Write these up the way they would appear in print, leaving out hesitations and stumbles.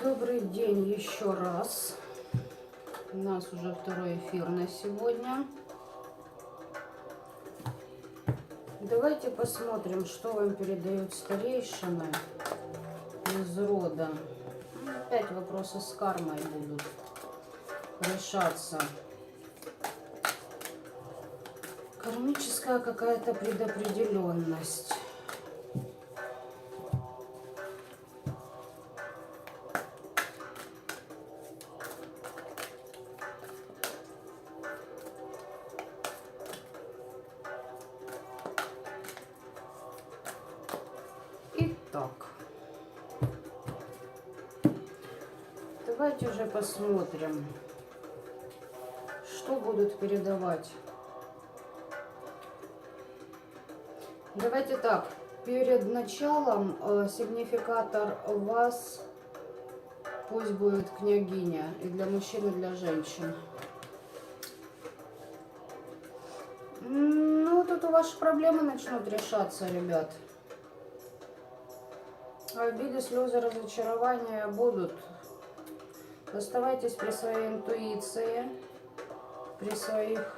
Добрый день еще раз. У нас уже второй эфир на сегодня. Давайте посмотрим, что вам передают старейшины из рода. Опять вопросы с кармой будут решаться. Кармическая какая-то предопределенность. Итак, давайте уже посмотрим, что будут передавать. Давайте так, перед началом сигнификатор вас пусть будет княгиня, и для мужчин, и для женщин. Ну, тут у ваши проблемы начнут решаться, ребят. Обиды, слезы, разочарования будут. Оставайтесь при своей интуиции, при своих...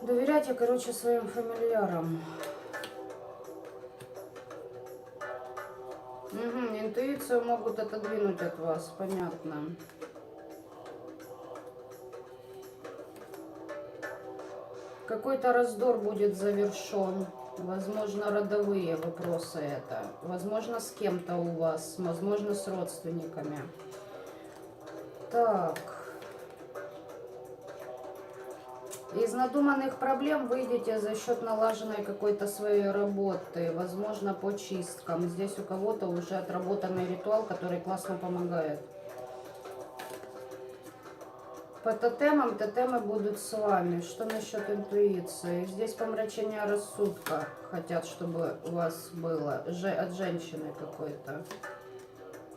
Доверяйте, короче, своим фамильярам. Угу, интуицию могут отодвинуть от вас, понятно. Какой-то раздор будет завершен. Возможно, родовые вопросы это. Возможно, с кем-то у вас. Возможно, с родственниками. Так. Из надуманных проблем выйдете за счет налаженной какой-то своей работы. Возможно, по чисткам. Здесь у кого-то уже отработанный ритуал, который классно помогает. По тотемам, тотемы будут с вами. Что насчет интуиции? Здесь помрачение рассудка. Хотят, чтобы у вас было. От женщины какой-то.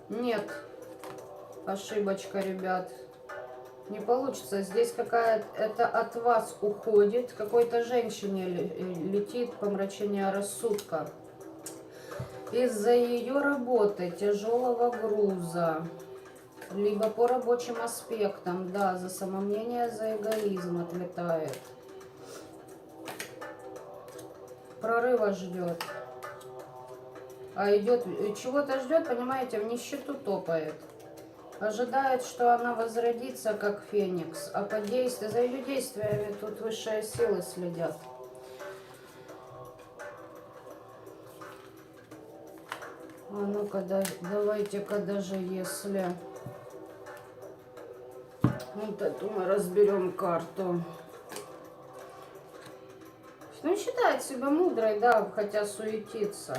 Нет. Ошибочка, ребят. Не получится. Здесь какая-то... Это от вас уходит. Какой-то женщине летит помрачение рассудка. Из-за ее работы, тяжелого груза. Либо по рабочим аспектам, да, за самомнение, за эгоизм отлетает. Прорыва ждет. А идет, чего-то ждет, понимаете, в нищету топает. Ожидает, что она возродится, как феникс. А по действию, за ее действиями тут высшие силы следят. А ну-ка, давайте-ка даже если... Вот эту мы разберем карту. Ну, считает себя мудрой, да, хотя суетиться.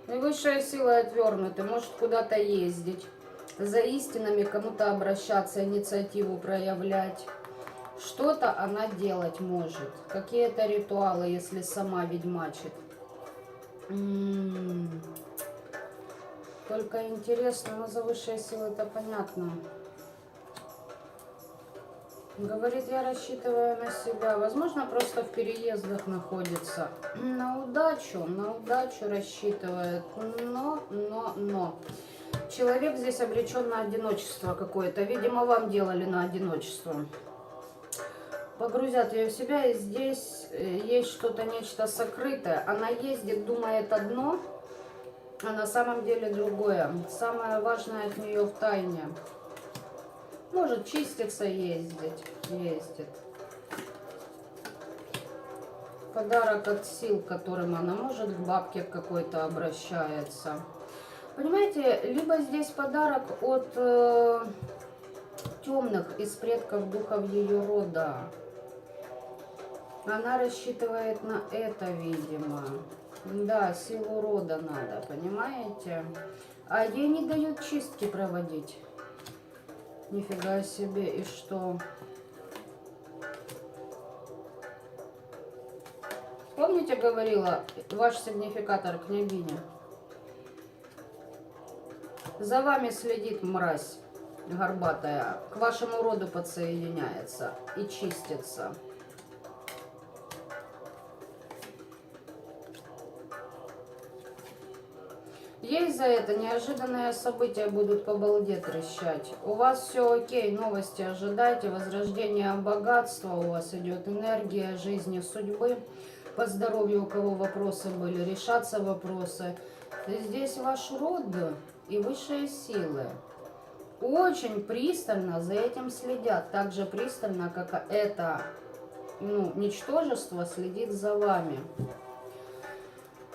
И высшая сила отвернута, может куда-то ездить, за истинами кому-то обращаться, инициативу проявлять. Что-то она делать может. Какие-то ритуалы, если сама ведьмачит. Только интересно, но за высшие силы это понятно. Говорит, я рассчитываю на себя. Возможно, просто в переездах находится. На удачу рассчитывает. Но. Человек здесь обречен на одиночество какое-то. Видимо, вам делали на одиночество. Погрузят ее в себя, и здесь есть что-то, нечто сокрытое. Она ездит, думает одно, а на самом деле другое. Самое важное от нее в тайне. Может чиститься, ездит. Подарок от сил, которым она может к бабке какой-то обращается. Понимаете, либо здесь подарок от темных из предков духов ее рода. Она рассчитывает на это, видимо. Да, силу рода надо, понимаете? А ей не дают чистки проводить. Нифига себе, и что? Помните, говорила, ваш сигнификатор княгиня? За вами следит мразь горбатая, к вашему роду подсоединяется и чистится. Людей за это неожиданные события будут по балде трещать. У вас все окей, новости ожидайте, возрождение богатства, у вас идет энергия жизни, судьбы. По здоровью, у кого вопросы были, решатся вопросы. Здесь ваш род и высшие силы очень пристально за этим следят. Так же пристально, как это ничтожество следит за вами.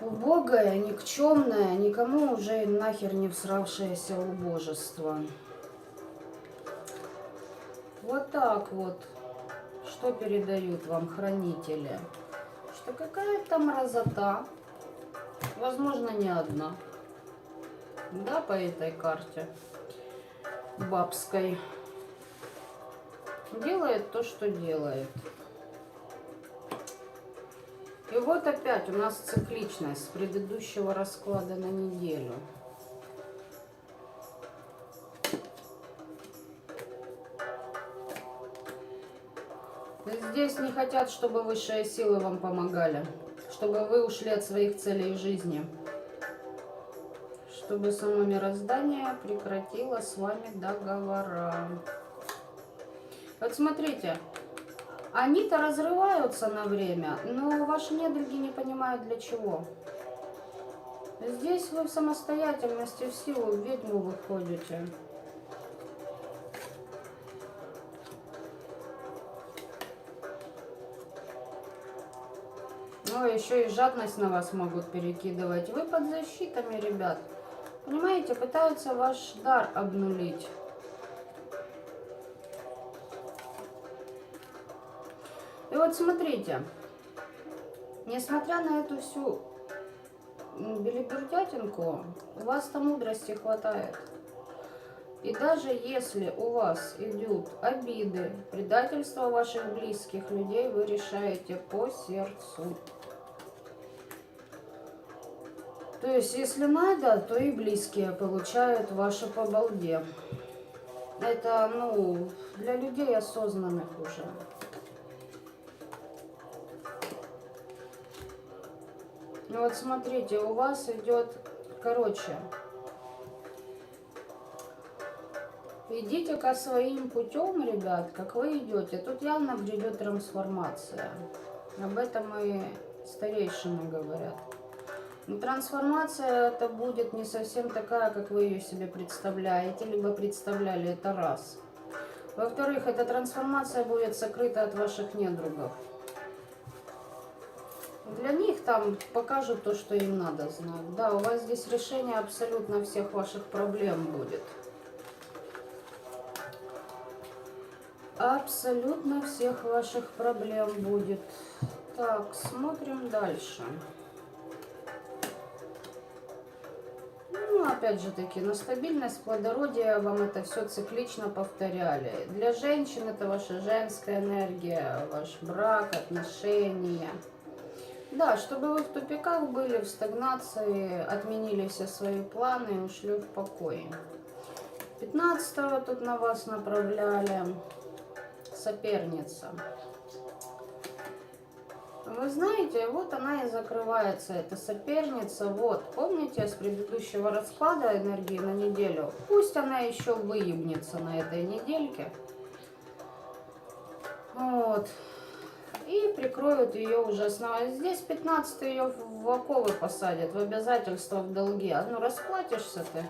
Убогое, никчемное, никому уже нахер не всравшееся убожество. Вот так вот. Что передают вам хранители? Что какая-то мразота, возможно, не одна, да, по этой карте бабской, делает то, что делает. И вот опять у нас цикличность с предыдущего расклада на неделю. Здесь не хотят, чтобы высшие силы вам помогали, чтобы вы ушли от своих целей жизни, чтобы само мироздание прекратило с вами договора. Вот смотрите, они-то разрываются на время, но ваши недруги не понимают для чего. Здесь вы в самостоятельности, в силу, в ведьму выходите. Ну, еще и жадность на вас могут перекидывать. Вы под защитами, ребят. Понимаете, пытаются ваш дар обнулить. И вот смотрите, несмотря на эту всю белибердятинку, у вас-то мудрости хватает. И даже если у вас идут обиды, предательство ваших близких людей, вы решаете по сердцу. То есть, если надо, то и близкие получают ваши по балде. Это, для людей осознанных уже. Ну вот смотрите, у вас идет, идите-ка своим путем, ребят, как вы идете. Тут явно грядет трансформация. Об этом и старейшины говорят. Но трансформация это будет не совсем такая, как вы ее себе представляете, либо представляли, это раз. Во-вторых, эта трансформация будет сокрыта от ваших недругов. Для них там покажут то, что им надо знать. Да, у вас здесь решение абсолютно всех ваших проблем будет. Абсолютно всех ваших проблем будет. Так, смотрим дальше. Опять же таки, на стабильность, плодородие вам это все циклично повторяли. Для женщин это ваша женская энергия, ваш брак, отношения. Да, чтобы вы в тупиках были, в стагнации, отменили все свои планы и ушли в покой. 15-го тут на вас направляли. Соперница. Вы знаете, вот она и закрывается, эта соперница. Вот, помните с предыдущего расклада энергии на неделю? Пусть она еще выебнется на этой недельке. Вот. И прикроют ее уже основой. Здесь 15 ее в оковы посадят, в обязательства, в долги. Расплатишься ты.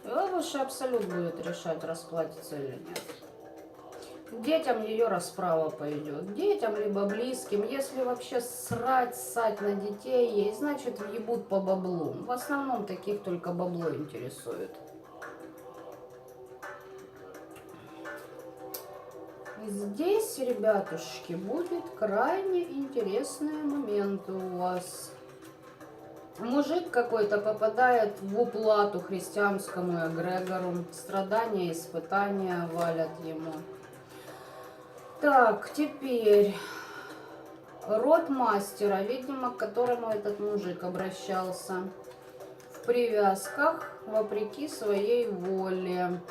И высший абсолют будет решать, расплатиться или нет. Детям ее расправа пойдет. Детям, либо близким. Если вообще ссать на детей есть, значит въебут по баблу. В основном таких только бабло интересует. Здесь, ребятушки, будет крайне интересные моменты у вас. Мужик какой-то попадает в уплату христианскому эгрегору. Страдания, испытания валят ему. Так, теперь род мастера, видимо, к которому этот мужик обращался. В привязках, вопреки своей воле.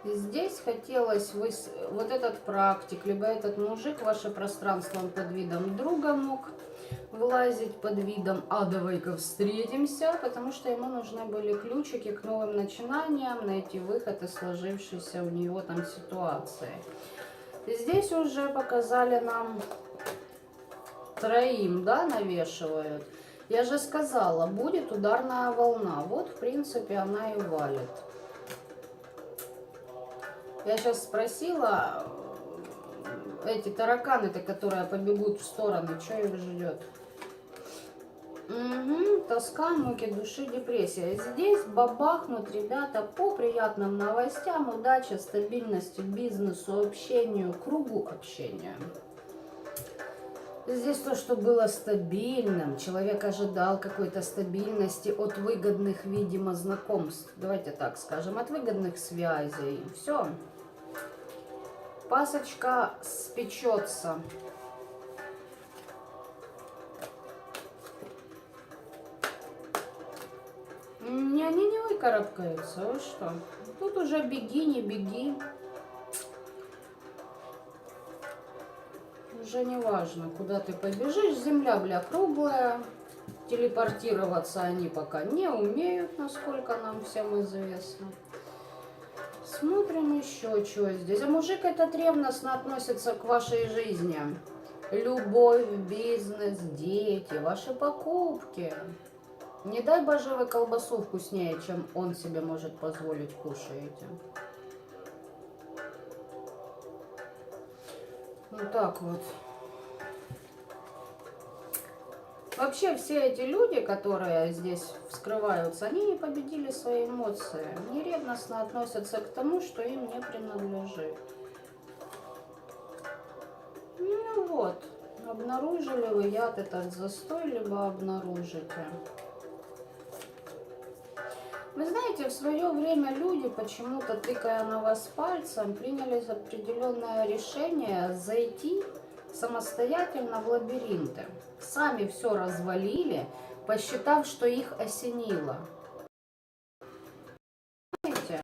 Здесь хотелось, вот этот практик, либо этот мужик, ваше пространство под видом друга мог влазить под видом «а давай-ка встретимся», потому что ему нужны были ключики к новым начинаниям, найти выход из сложившейся у него там ситуации. И здесь уже показали нам троим, да, навешивают. Я же сказала, будет ударная волна. Вот, в принципе, она и валит. Я сейчас спросила, эти тараканы-то, которые побегут в стороны, что их ждет? Угу, тоска, муки души, депрессия. Здесь бабахнут, ребята, по приятным новостям, удача, стабильности, бизнесу, общению, кругу общения. Здесь то, что было стабильным. Человек ожидал какой-то стабильности от выгодных, видимо, знакомств. Давайте так скажем, от выгодных связей. Все. Пасочка спечется. Они не выкарабкаются. Вы что? Тут уже беги, не беги. Уже не важно, куда ты побежишь. Земля, бля, круглая. Телепортироваться они пока не умеют, насколько нам всем известно. Смотрим еще, что здесь. А мужик этот ревностно относится к вашей жизни. Любовь, бизнес, дети, ваши покупки. Не дай боже, вы колбасу вкуснее, чем он себе может позволить, кушаете. Вот так вот. Вообще все эти люди, которые здесь вскрываются, они не победили свои эмоции. Они ревностно относятся к тому, что им не принадлежит. Ну вот, обнаружили вы яд этот застой, либо обнаружите. Вы знаете, в свое время люди, почему-то тыкая на вас пальцем, приняли определенное решение зайти самостоятельно в лабиринты. Сами все развалили, посчитав, что их осенило. Знаете?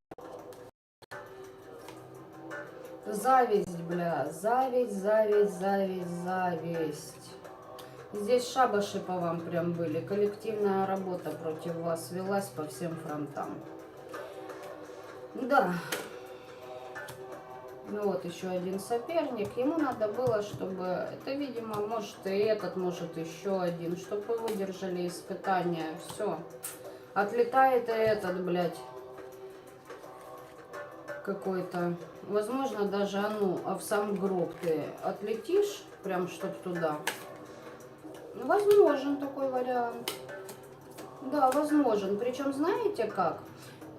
Зависть, бля, зависть, зависть, зависть, зависть. Здесь шабаши по вам прям были. Коллективная работа против вас велась по всем фронтам. Да. Ну вот еще один соперник. Ему надо было, чтобы... Это, видимо, может и этот, может еще один. Чтобы вы выдержали испытания. Все. Отлетает и этот, блядь. Какой-то... Возможно, даже, в сам гроб ты отлетишь. Прям, чтоб туда. Возможен такой вариант. Да, возможен. Причем, знаете как?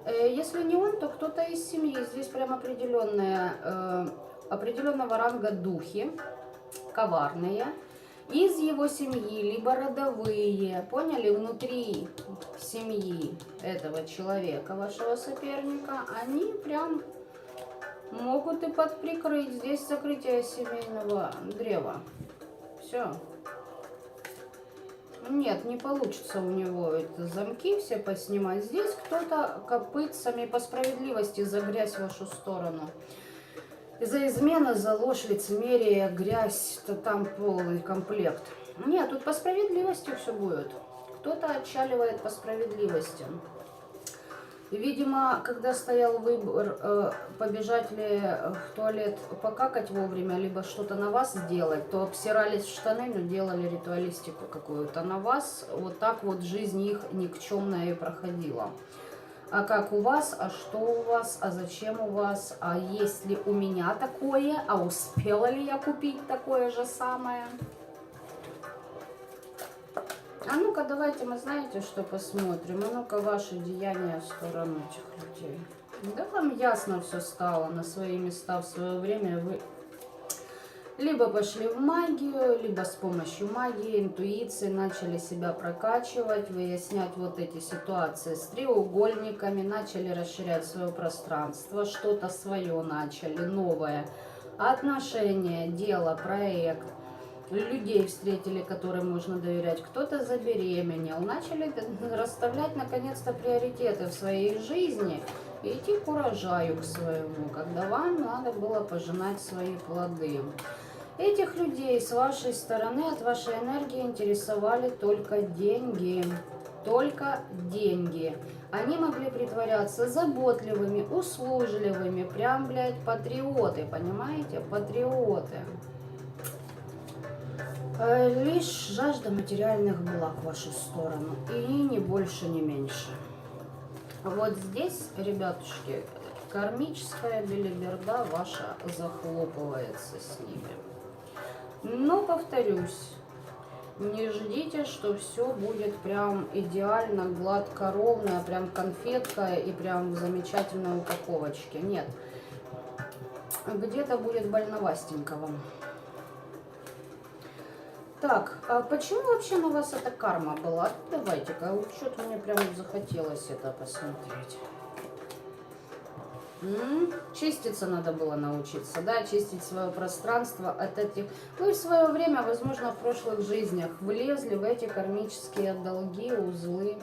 Если не он, то кто-то из семьи. Здесь прям определенного ранга духи, коварные, из его семьи, либо родовые, поняли, внутри семьи этого человека, вашего соперника, они прям могут и подприкрыть. Здесь закрытие семейного древа. Все. Нет, не получится у него это замки все поснимать. Здесь кто-то копытцами по справедливости за грязь в вашу сторону. За измены, за ложь, лицемерие, грязь, то там полный комплект. Нет, тут по справедливости все будет. Кто-то отчаливает по справедливости. Видимо, когда стоял выбор, побежать ли в туалет покакать вовремя, либо что-то на вас сделать, то обсирались в штаны, но делали ритуалистику какую-то на вас. Вот так вот жизнь их никчемная и проходила. А как у вас, а что у вас, а зачем у вас, а есть ли у меня такое, а успела ли я купить такое же самое? А ну-ка, давайте мы, знаете, что посмотрим? А ну-ка, ваши деяния в сторону этих людей. Да вам ясно все стало на свои места в свое время. Вы либо пошли в магию, либо с помощью магии, интуиции начали себя прокачивать, выяснять вот эти ситуации с треугольниками, начали расширять свое пространство, что-то свое начали, новое. Отношения, дело, проект. Людей встретили, которым можно доверять, кто-то забеременел, начали расставлять наконец-то приоритеты в своей жизни и идти к урожаю к своему, когда вам надо было пожинать свои плоды. Этих людей с вашей стороны, от вашей энергии интересовали только деньги. Только деньги. Они могли притворяться заботливыми, услужливыми, прям, блядь, патриоты, понимаете? Патриоты. Лишь жажда материальных благ в вашу сторону. И ни больше, ни меньше. Вот здесь, ребятушки, кармическая белиберда ваша захлопывается с ними. Но, повторюсь, не ждите, что все будет прям идеально, гладко, ровно, прям конфетка и прям в замечательной упаковочке. Нет. Где-то будет больновастенько вам. Так, а почему вообще на вас эта карма была? Давайте-ка, вот что-то мне прям захотелось это посмотреть. Чиститься надо было научиться, да, чистить свое пространство от этих... Вы в свое время, возможно, в прошлых жизнях влезли в эти кармические долги, узлы.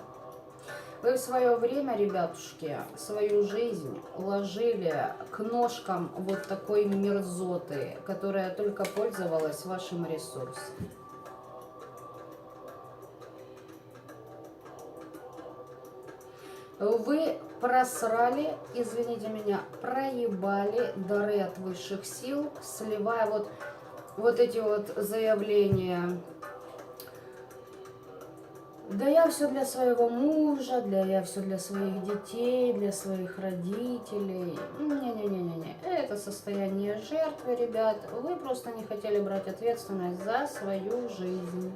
Вы в свое время, ребятушки, свою жизнь ложили к ножкам вот такой мерзоты, которая только пользовалась вашим ресурсом. Вы просрали, извините меня, проебали дары от высших сил, сливая вот эти вот заявления. Да я все для своего мужа, я все для своих детей, для своих родителей. Не-не-не-не-не. Это состояние жертвы, ребят. Вы просто не хотели брать ответственность за свою жизнь.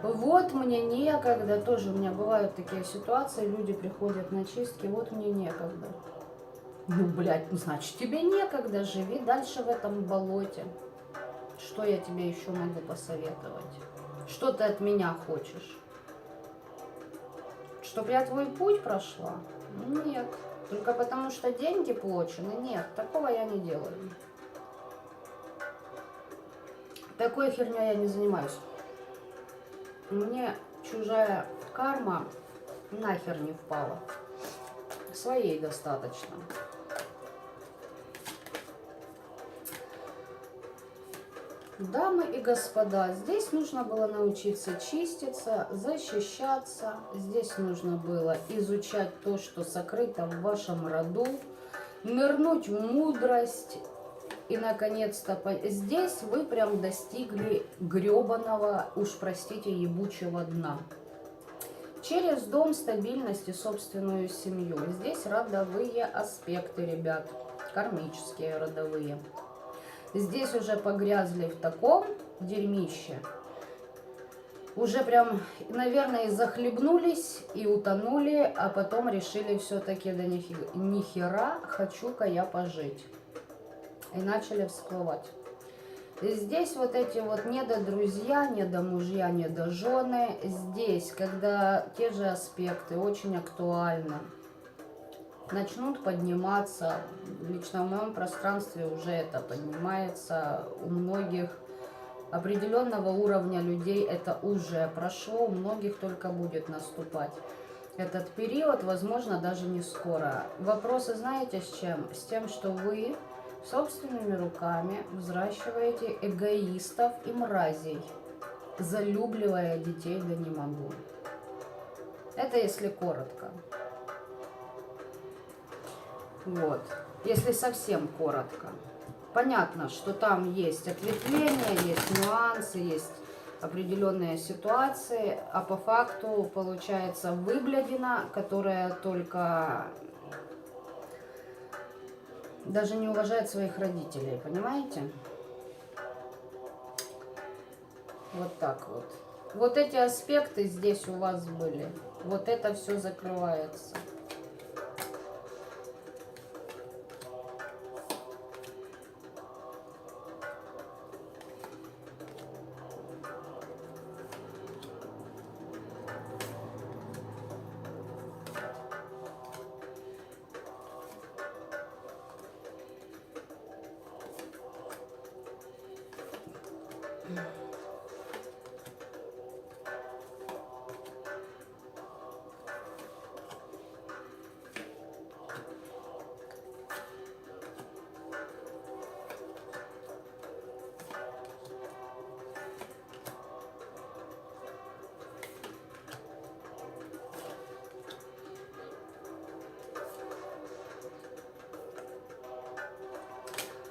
Вот мне некогда, тоже у меня бывают такие ситуации, люди приходят на чистки, вот мне некогда. Ну, блядь, ну, значит, тебе некогда, живи дальше в этом болоте. Что я тебе еще могу посоветовать? Что ты от меня хочешь? Чтоб я твой путь прошла? Нет. Только потому что деньги получены? Нет, такого я не делаю. Такой херней я не занимаюсь. Мне чужая карма нахер не впала. Своей достаточно. Дамы и господа, здесь нужно было научиться чиститься, защищаться. Здесь нужно было изучать то, что сокрыто в вашем роду, нырнуть в мудрость. И, наконец-то, здесь вы прям достигли гребаного, уж простите, ебучего дна. Через дом, стабильность и собственную семью. Здесь родовые аспекты, ребят, кармические родовые. Здесь уже погрязли в таком дерьмище. Уже прям, наверное, захлебнулись и утонули, а потом решили все-таки, да нихера, хочу-ка я пожить. И начали всплывать. И здесь вот эти вот недодрузья, недомужья, недожены. Здесь, когда те же аспекты очень актуальны, начнут подниматься. Лично в моем пространстве уже это поднимается. У многих определенного уровня людей это уже прошло. У многих только будет наступать этот период, возможно, даже не скоро. Вопросы знаете с чем? С тем, что вы собственными руками взращиваете эгоистов и мразей, залюбливая детей да не могу. Это если коротко. Вот. Если совсем коротко. Понятно, что там есть ответвления, есть нюансы, есть определенные ситуации, а по факту получается выблядина, которая только даже не уважает своих родителей, понимаете? Вот так вот. Вот эти аспекты здесь у вас были. Вот это все закрывается.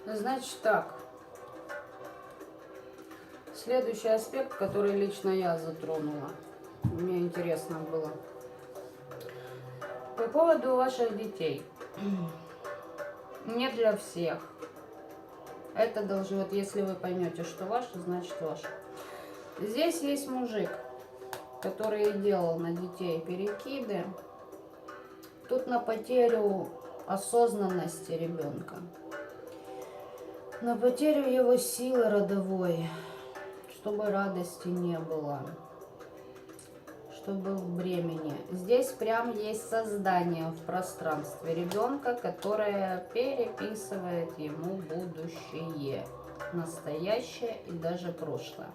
Значит так. Следующий аспект, который лично я затронула. Мне интересно было. По поводу ваших детей. Не для всех. Это должно, вот если вы поймете, что ваше, значит ваше. Здесь есть мужик, который делал на детей перекиды. Тут на потерю осознанности ребенка. На потерю его силы родовой. Чтобы радости не было. Чтобы в бремени. Здесь прям есть создание в пространстве ребенка, которое переписывает ему будущее, настоящее и даже прошлое.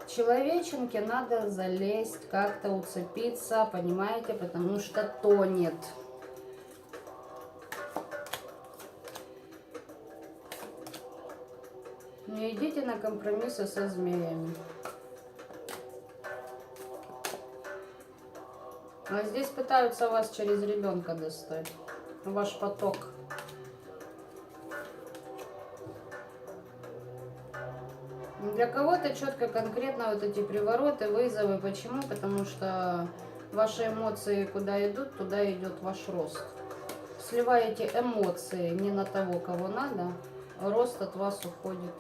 Человеченке надо залезть, как-то уцепиться, понимаете, потому что тонет. Не идите на компромиссы со змеями. А здесь пытаются вас через ребенка достать. Ваш поток. Для кого-то четко, конкретно вот эти привороты, вызовы. Почему? Потому что ваши эмоции куда идут, туда идет ваш рост. Сливаете эмоции не на того, кого надо, рост от вас уходит.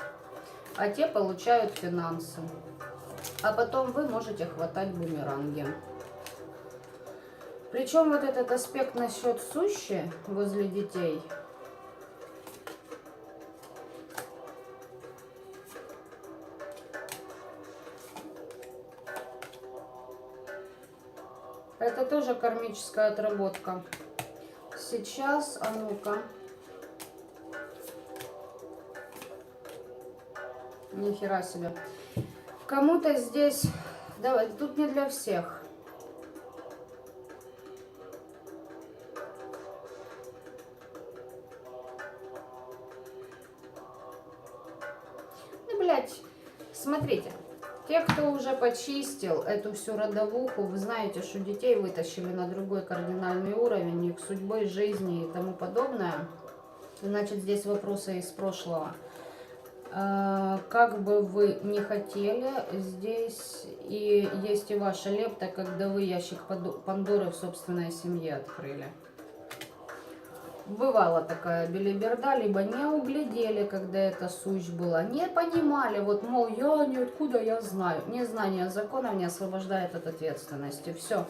А те получают финансы. А потом вы можете хватать бумеранги. Причем вот этот аспект насчет сущи возле детей. Это тоже кармическая отработка. Сейчас, а ну-ка. Нихера себе. Кому-то здесь... Давай, тут не для всех. Ну, блядь, смотрите. Те, кто уже почистил эту всю родовуху, вы знаете, что детей вытащили на другой кардинальный уровень, их судьбой, жизни и тому подобное. Значит, здесь вопросы из прошлого. Как бы вы не хотели, здесь и есть и ваша лепта, когда вы ящик Пандоры в собственной семье открыли. Бывала такая белиберда, либо не углядели, когда эта суть была, не понимали, вот, мол, я ниоткуда, я знаю. Незнание законов не освобождает от ответственности. Все.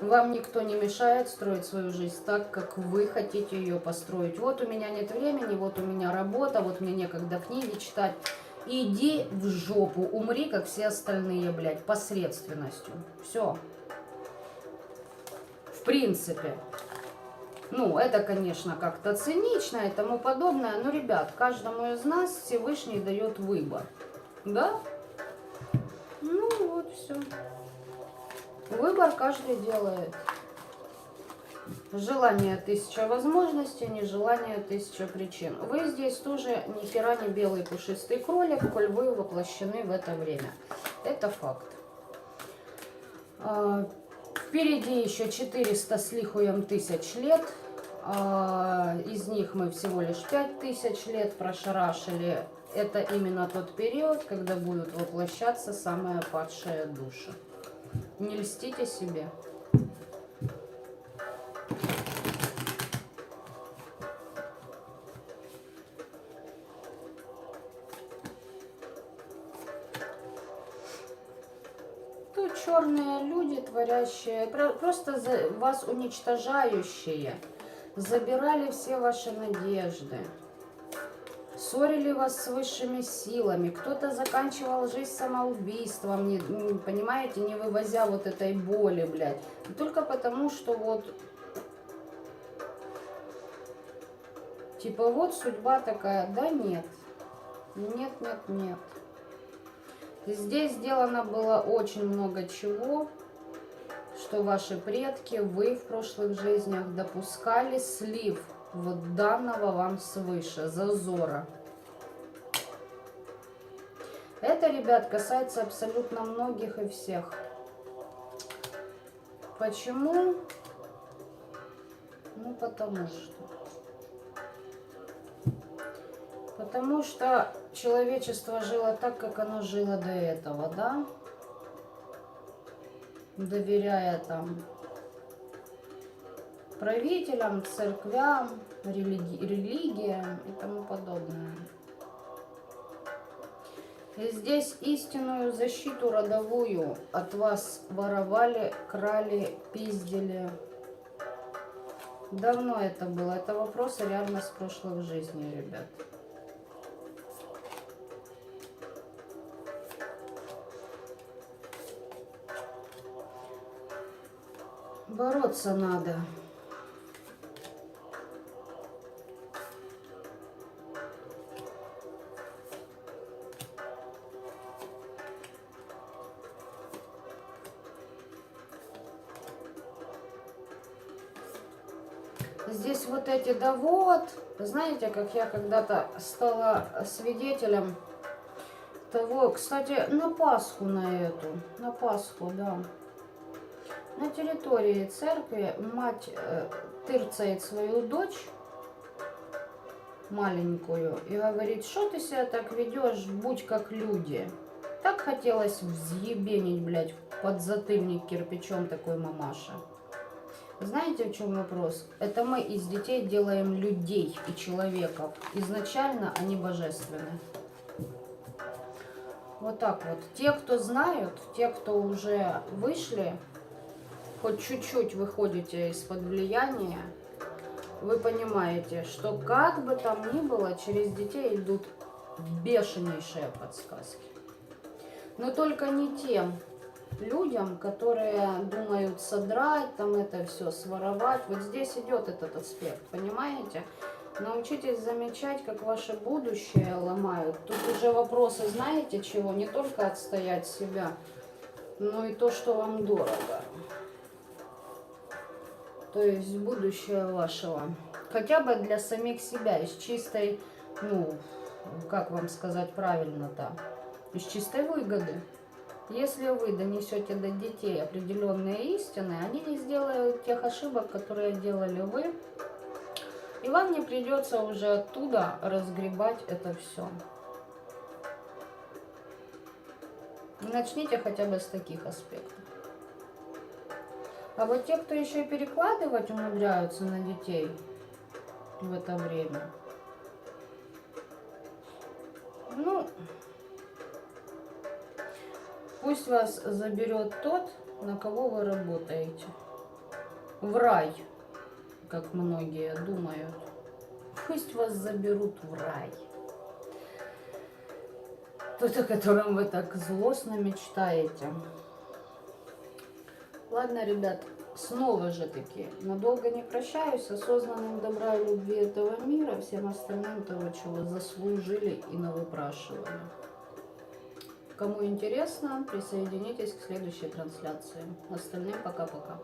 Вам никто не мешает строить свою жизнь так, как вы хотите ее построить. Вот у меня нет времени, вот у меня работа, вот мне некогда книги читать. Иди в жопу, умри, как все остальные, блядь, посредственностью. Все. В принципе. Ну, это, конечно, как-то цинично и тому подобное. Но, ребят, каждому из нас Всевышний дает выбор. Да? Ну, вот все. Выбор каждый делает. Желание 1000 возможностей, нежелание 1000 причин. Вы здесь тоже ни хера не белый пушистый кролик, коль вы воплощены в это время. Это факт. Впереди еще 400 с лихуем тысяч лет. Из них мы всего лишь 5000 лет прошарашили. Это именно тот период, когда будут воплощаться самые падшие души. Не льстите себе. Тут черные люди, творящие, просто вас уничтожающие, забирали все ваши надежды. Ссорили вас с высшими силами, кто-то заканчивал жизнь самоубийством, понимаете, не вывозя вот этой боли, блядь. И только потому, что вот, типа, вот судьба такая, да нет, нет, нет, нет. Здесь сделано было очень много чего, что ваши предки, вы в прошлых жизнях допускали слив вот данного вам свыше, зазора. Это, ребят, касается абсолютно многих и всех. Почему? Ну, потому что. Потому что человечество жило так, как оно жило до этого, да? Доверяя там правителям, церквям, религиям и тому подобное. И здесь истинную защиту родовую от вас воровали, крали, пиздили. Давно это было. Это вопросы реально с прошлых жизней, ребят. Бороться надо. Здесь вот эти, да вот, знаете, как я когда-то стала свидетелем того, кстати, на Пасху на Пасху, да. На территории церкви мать тырцает свою дочь маленькую и говорит, что ты себя так ведешь, будь как люди. Так хотелось взъебенить, блядь, в подзатыльник кирпичом такой мамаша. Знаете, в чем вопрос? Это мы из детей делаем людей и человеков. Изначально они божественны. Вот так вот. Те, кто знают, те, кто уже вышли, хоть чуть-чуть выходите из-под влияния, вы понимаете, что как бы там ни было, через детей идут бешенейшие подсказки. Но только не тем людям, которые думают содрать, там это все своровать. Вот здесь идет этот аспект, понимаете? Научитесь замечать, как ваше будущее ломают. Тут уже вопросы, знаете чего? Не только отстоять себя, но и то, что вам дорого. То есть будущее вашего. Хотя бы для самих себя, из чистой, ну, как вам сказать правильно-то, из чистой выгоды. Если вы донесете до детей определенные истины, они не сделают тех ошибок, которые делали вы, и вам не придется уже оттуда разгребать это все. Начните хотя бы с таких аспектов. А вот те, кто еще и перекладывать умудряются на детей в это время, ну, пусть вас заберет тот, на кого вы работаете. В рай, как многие думают. Пусть вас заберут в рай. Тот, о котором вы так злостно мечтаете. Ладно, ребят, снова же таки, надолго не прощаюсь. Осознанным добра и любви этого мира, всем остальным того, чего заслужили и навыпрашивали. Кому интересно, присоединитесь к следующей трансляции. Остальным пока-пока.